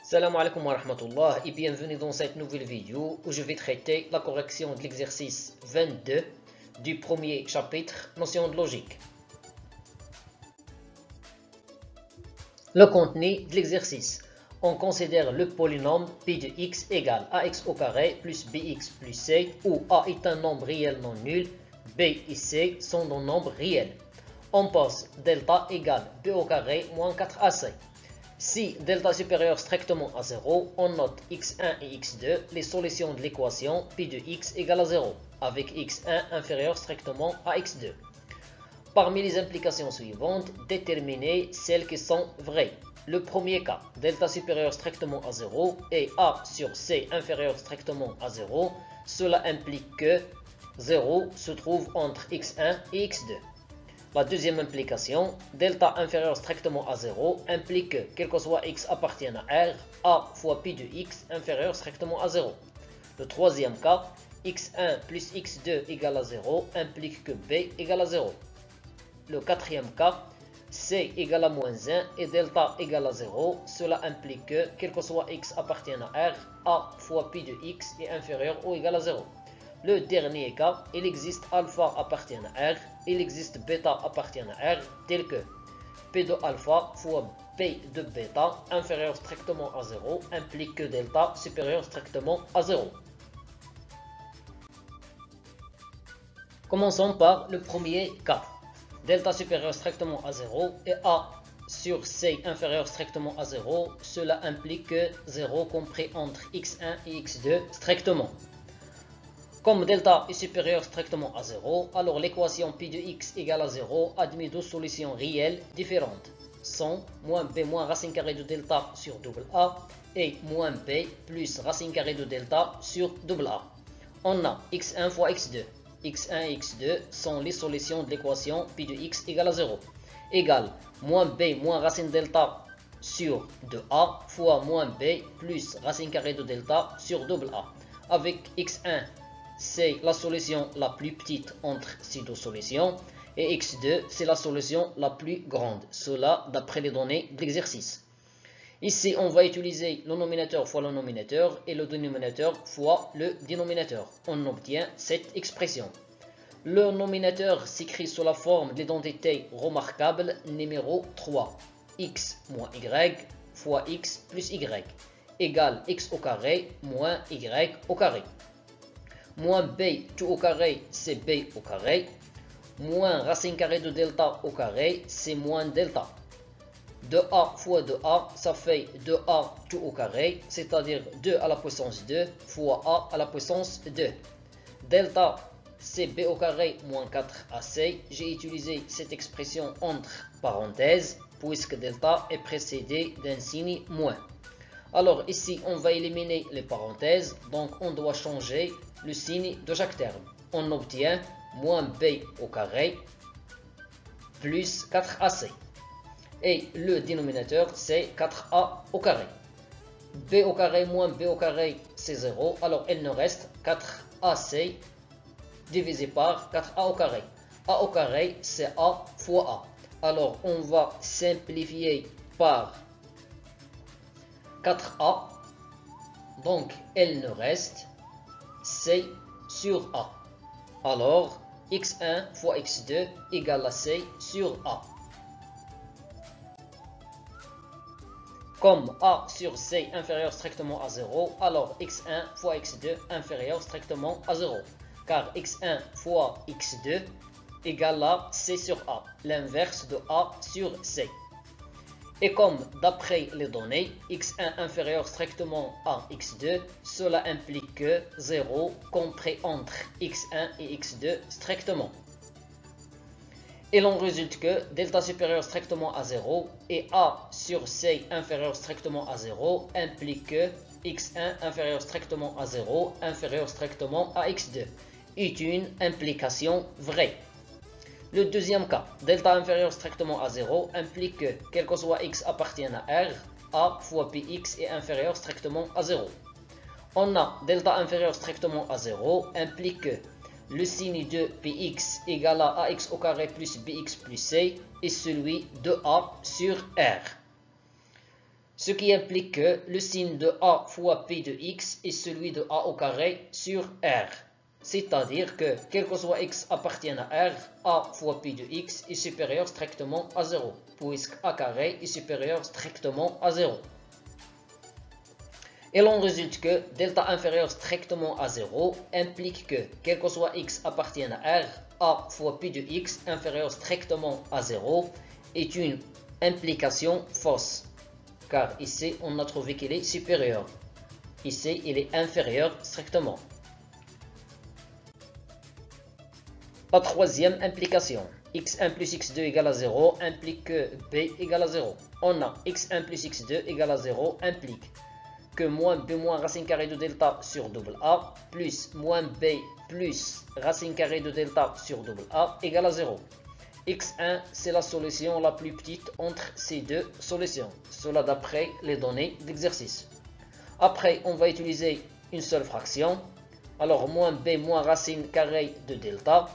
Salam alaikum wa rahmatullah et bienvenue dans cette nouvelle vidéo où je vais traiter la correction de l'exercice 22 du premier chapitre, notion de logique. Le contenu de l'exercice. On considère le polynôme p de x égale ax au carré plus bx plus c où a est un nombre réel non nul, b et c sont des nombres réels. On pose delta égale b au carré moins 4ac. Si delta supérieur strictement à 0, on note x1 et x2, les solutions de l'équation p de x égale à 0, avec x1 inférieur strictement à x2. Parmi les implications suivantes, déterminez celles qui sont vraies. Le premier cas, delta supérieur strictement à 0 et a sur c inférieur strictement à 0, cela implique que 0 se trouve entre x1 et x2. La deuxième implication, delta inférieur strictement à 0, implique que, quel que soit x appartienne à R, a fois pi de x inférieur strictement à 0. Le troisième cas, x1 plus x2 égale à 0, implique que b égale à 0. Le quatrième cas, c égale à moins 1 et delta égale à 0, cela implique que, quel que soit x appartienne à R, a fois pi de x est inférieur ou égal à 0. Le dernier cas, il existe alpha appartient à R, il existe bêta appartient à R, tel que P de alpha fois P de bêta inférieur strictement à 0 implique que delta supérieur strictement à 0. Commençons par le premier cas. Delta supérieur strictement à 0 et A sur C inférieur strictement à 0, cela implique que 0 compris entre x1 et x2 strictement. Comme delta est supérieur strictement à 0, alors l'équation pi de x égale à 0 admet deux solutions réelles différentes. Sont moins b moins racine carrée de delta sur double A et moins b plus racine carrée de delta sur double A. On a x1 fois x2. x1 et x2 sont les solutions de l'équation pi de x égale à 0. Égale moins b moins racine delta sur 2a fois moins b plus racine carrée de delta sur double A. Avec x1, c'est la solution la plus petite entre ces deux solutions et x2 c'est la solution la plus grande, cela d'après les données de l'exercice. Ici on va utiliser le nominateur fois le nominateur et le dénominateur fois le dénominateur. On obtient cette expression. Le nominateur s'écrit sous la forme de l'identité remarquable numéro 3, x moins y fois x plus y égale x au carré moins y au carré. Moins b tout au carré, c'est b au carré. Moins racine carrée de delta au carré, c'est moins delta. 2a fois 2a, ça fait 2a tout au carré, c'est-à-dire 2 à la puissance 2 fois a à la puissance 2. Delta, c'est b au carré moins 4ac. J'ai utilisé cette expression entre parenthèses, puisque delta est précédé d'un signe moins. Alors ici, on va éliminer les parenthèses, donc on doit changer le signe de chaque terme. On obtient moins b au carré plus 4ac. Et le dénominateur, c'est 4a au carré. b au carré moins b au carré, c'est 0. Alors il nous reste 4ac divisé par 4a au carré. a au carré, c'est a fois a. Alors on va simplifier par 4a. Donc il nous reste c sur a. Alors x1 fois x2 égale à c sur a. Comme a sur c inférieur strictement à 0, alors x1 fois x2 inférieur strictement à 0. Car x1 fois x2 égale à c sur a, l'inverse de a sur c. Et comme d'après les données, x1 inférieur strictement à x2, cela implique que 0 compris entre x1 et x2 strictement. Il en résulte que delta supérieur strictement à 0 et a sur c inférieur strictement à 0 implique que x1 inférieur strictement à 0 inférieur strictement à x2 est une implication vraie. Le deuxième cas, delta inférieur strictement à 0 implique que, quel que soit x appartient à R, a fois px est inférieur strictement à 0. On a delta inférieur strictement à 0 implique que le signe de px égale à ax au carré plus bx plus c est celui de a sur R. Ce qui implique que le signe de A fois P de X est celui de A au carré sur R. C'est-à-dire que, quel que soit X appartienne à R, A fois P de X est supérieur strictement à 0, puisque A carré est supérieur strictement à 0. Et l'on résulte que delta inférieur strictement à 0 implique que, quel que soit X appartienne à R, A fois P de X inférieur strictement à 0 est une implication fausse. Car ici, on a trouvé qu'il est supérieur. Ici, il est inférieur strictement. La troisième implication. x1 plus x2 égale à 0 implique que b égale à 0. On a x1 plus x2 égale à 0 implique que moins b moins racine carrée de delta sur double A plus moins b plus racine carrée de delta sur double A égale à 0. x1, c'est la solution la plus petite entre ces deux solutions. Cela d'après les données d'exercice. Après, on va utiliser une seule fraction. Alors, moins b moins racine carrée de delta,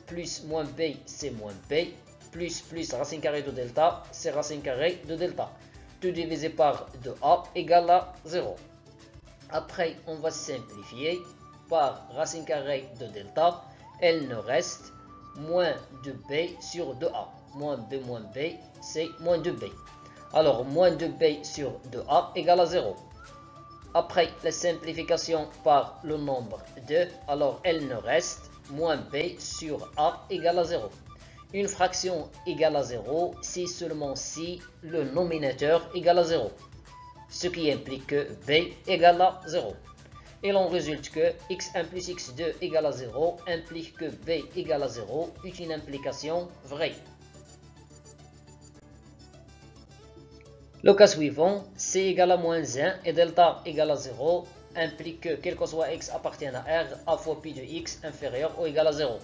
plus moins b, c'est moins b, plus racine carrée de delta, c'est racine carrée de delta. Tout divisé par 2a égale à 0. Après, on va simplifier par racine carrée de delta. Elle nous reste moins 2b sur 2a. Moins b, c'est moins 2b. Alors, moins 2b sur 2a égale à 0. Après la simplification par le nombre 2, alors elle nous reste moins b sur a égale à 0. Une fraction égale à 0 si seulement si le nominateur égale à 0. Ce qui implique que b égale à 0. Et l'on résulte que x1 plus x2 égale à 0 implique que b égale à 0 est une implication vraie. Le cas suivant, c égale à moins 1 et delta égale à 0 implique que quel que soit x appartienne à R, a fois pi de x inférieur ou égal à 0.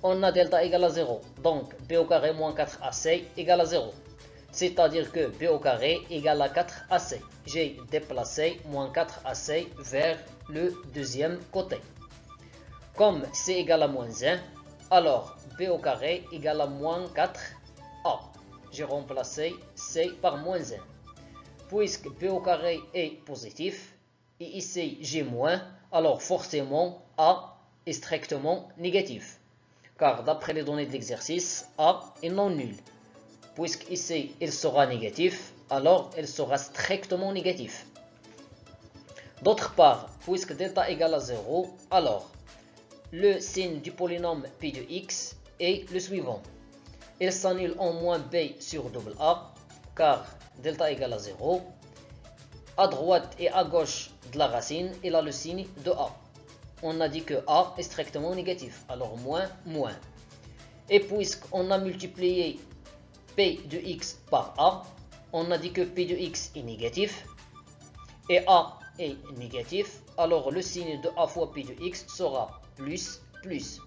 On a delta égale à 0, donc b au carré moins 4ac égale à 0. C'est-à-dire que b au carré égale à 4ac. J'ai déplacé moins 4ac vers le deuxième côté. Comme c égale à moins 1, alors b au carré égale à moins 4a. J'ai remplacé c par moins 1. Puisque b au carré est positif, et ici j'ai moins, alors forcément a est strictement négatif. Car d'après les données de l'exercice, a est non nul. Puisqu'ici il sera négatif, alors il sera strictement négatif. D'autre part, puisque delta égale à 0, alors le signe du polynôme p de x est le suivant. Il s'annule en moins b sur double a, car delta égale à 0. À droite et à gauche de la racine, il a le signe de a. On a dit que a est strictement négatif, alors moins, moins. Et puisqu'on a multiplié p de x par a, on a dit que p de x est négatif, et a est négatif, alors le signe de a fois p de x sera plus, plus.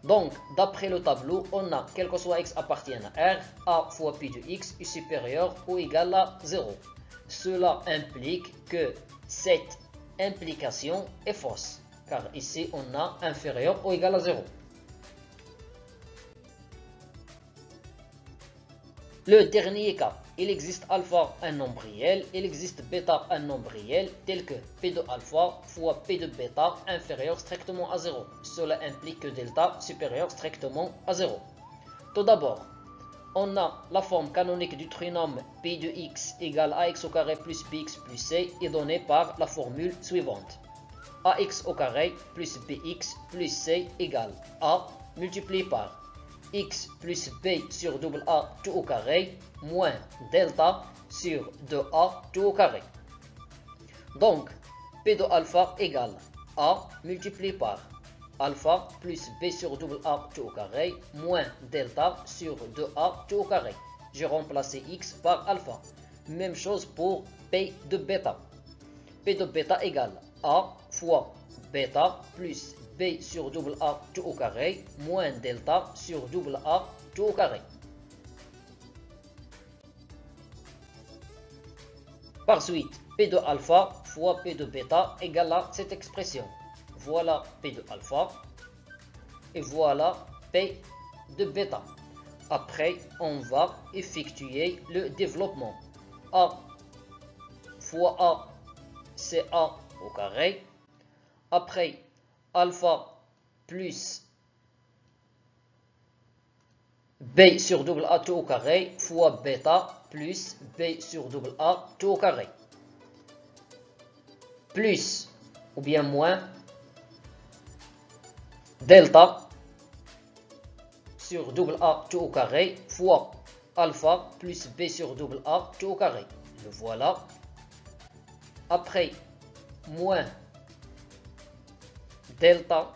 Donc, d'après le tableau, on a, quel que soit x appartienne à R, a fois pi de x est supérieur ou égal à 0. Cela implique que cette implication est fausse, car ici on a inférieur ou égal à 0. Le dernier cas, il existe alpha un nombre réel, il existe bêta un nombre réel, tel que p de alpha fois p de bêta inférieur strictement à 0. Cela implique que delta supérieur strictement à 0. Tout d'abord, on a la forme canonique du trinôme p de x égale ax au carré plus bx plus c est donnée par la formule suivante. Ax au carré plus bx plus c égale a multiplié par x plus b sur double a tout au carré moins delta sur 2a tout au carré. Donc, p de alpha égale a multiplié par alpha plus b sur double a tout au carré moins delta sur 2a tout au carré. J'ai remplacé x par alpha. Même chose pour p de bêta. P de bêta égale a fois bêta plus b sur double a tout au carré moins delta sur double a tout au carré. Par suite, p de alpha fois p de bêta égale à cette expression. Voilà p de alpha et voilà p de bêta. Après, on va effectuer le développement. A fois A, c'est A au carré. Après, alpha plus B sur double A tout au carré fois bêta plus B sur double A tout au carré. Plus ou bien moins delta sur double A tout au carré fois alpha plus B sur double A tout au carré. Le voilà. Après, moins delta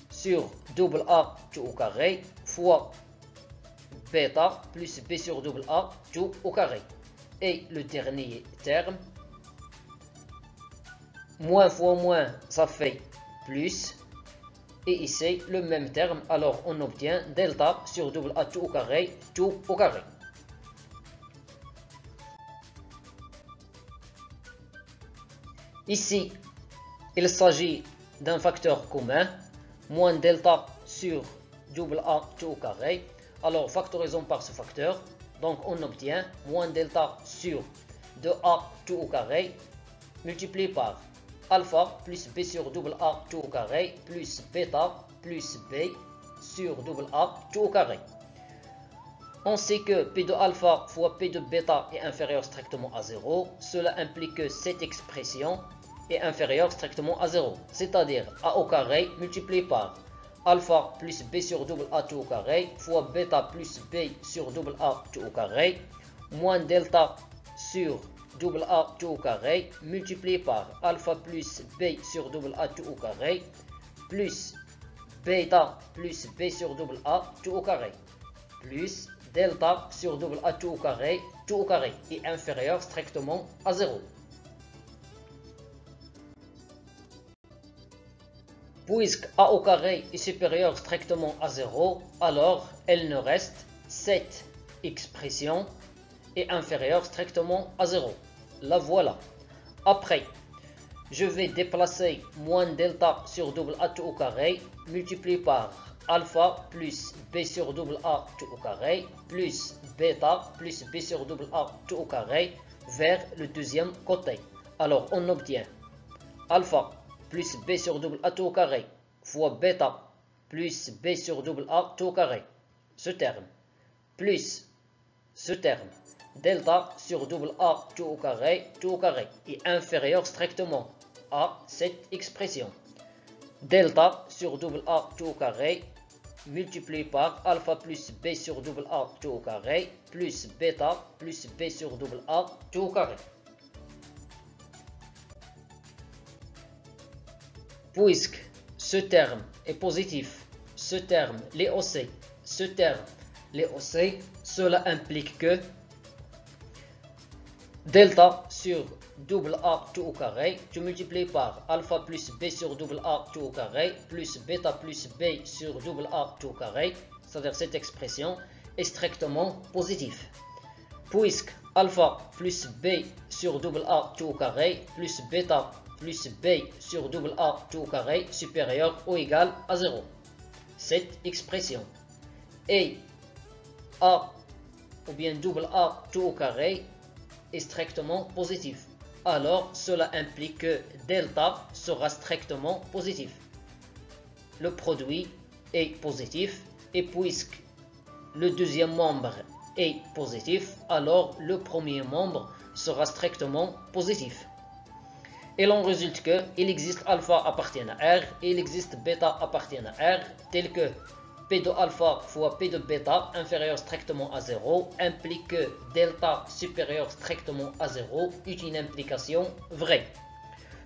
sur double A tout au carré fois bêta plus B sur double A tout au carré. Et le dernier terme, moins fois moins, ça fait plus. Et ici, le même terme, alors on obtient delta sur double A tout au carré. Ici, il s'agit d'un facteur commun, moins delta sur double A tout au carré. Alors, factorisons par ce facteur. Donc, on obtient moins delta sur 2A tout au carré multiplié par alpha plus B sur double A tout au carré plus bêta plus B sur double A tout au carré. On sait que P de alpha fois P de bêta est inférieur strictement à 0. Cela implique que cette expression est inférieure strictement à 0. C'est-à-dire A au carré multiplié par alpha plus B sur double A tout au carré fois bêta plus B sur double A tout au carré moins delta sur double A tout au carré multiplié par alpha plus B sur double A tout au carré plus bêta plus B sur double A tout au carré plus delta sur double A tout au carré est inférieur strictement à 0. Puisque A au carré est supérieur strictement à 0, alors il nous reste cette expression est inférieure strictement à 0. La voilà. Après, je vais déplacer moins delta sur double A tout au carré multiplié par alpha plus B sur double A tout au carré plus bêta plus B sur double A tout au carré vers le deuxième côté. Alors on obtient alpha plus B sur double A tout au carré fois bêta plus B sur double A tout au carré. Ce terme plus ce terme delta sur double A tout au carré est inférieur strictement à cette expression. Delta sur double A tout au carré multiplié par alpha plus B sur double A tout au carré plus bêta plus B sur double A tout au carré. Puisque ce terme est positif, ce terme l'est aussi, ce terme l'est aussi, cela implique que delta sur double A tout au carré, tu multiplies par alpha plus B sur double A tout au carré, plus bêta plus B sur double A tout au carré, c'est-à-dire cette expression est strictement positive. Puisque alpha plus B sur double A tout au carré, plus bêta plus B sur double A tout au carré supérieur ou égal à 0. Cette expression est A ou bien double A tout au carré est strictement positif. Alors cela implique que delta sera strictement positif. Le produit est positif et puisque le deuxième membre est positif, alors le premier membre sera strictement positif. Et l'on résulte que il existe alpha appartient à R et il existe bêta appartient à R, tel que P de alpha fois P de bêta inférieur strictement à 0 implique que delta supérieur strictement à 0 est une implication vraie.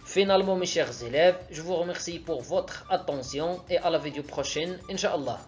Finalement mes chers élèves, je vous remercie pour votre attention et à la vidéo prochaine, Inch'Allah.